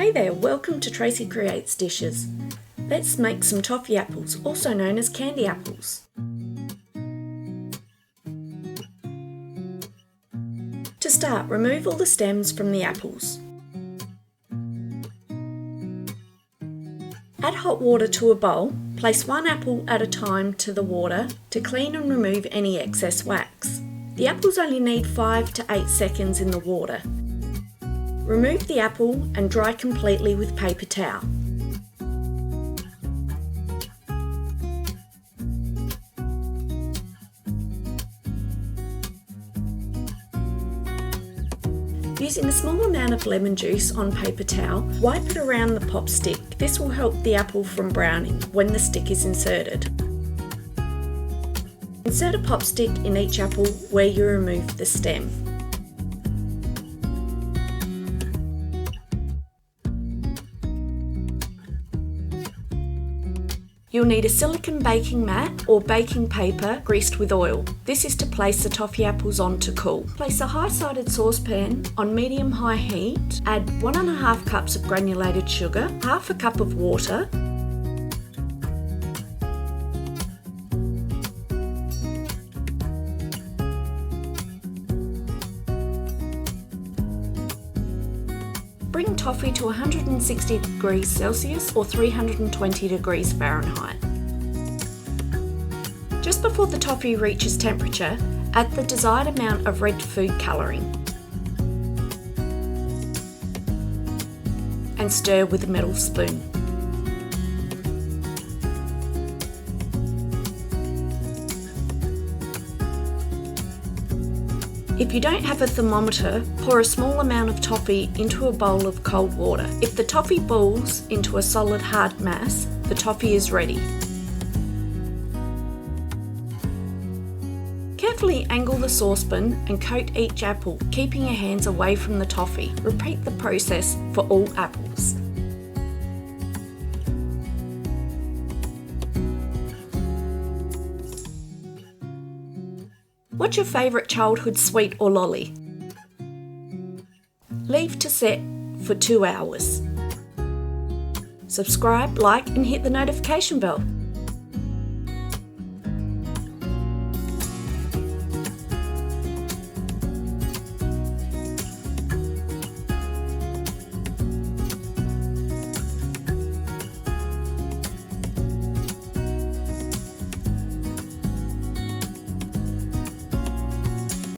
Hey there, welcome to Tracy Creates Dishes. Let's make some toffee apples, also known as candy apples. To start, remove all the stems from the apples. Add hot water to a bowl. Place one apple at a time to the water to clean and remove any excess wax. The apples only need 5 to 8 seconds in the water. Remove the apple and dry completely with paper towel. Using a small amount of lemon juice on paper towel, wipe it around the popstick. This will help the apple from browning when the stick is inserted. Insert a popstick in each apple where you remove the stem. You'll need a silicone baking mat or baking paper greased with oil. This is to place the toffee apples on to cool. Place a high-sided saucepan on medium-high heat. Add 1.5 cups of granulated sugar, half a cup of water, Bring toffee to 160 degrees Celsius or 320 degrees Fahrenheit. Just before the toffee reaches temperature, add the desired amount of red food colouring and stir with a metal spoon. If you don't have a thermometer, pour a small amount of toffee into a bowl of cold water. If the toffee boils into a solid hard mass, the toffee is ready. Carefully angle the saucepan and coat each apple, keeping your hands away from the toffee. Repeat the process for all apples. What's your favourite childhood sweet or lolly? Leave to set for 2 hours. Subscribe, like and hit the notification bell.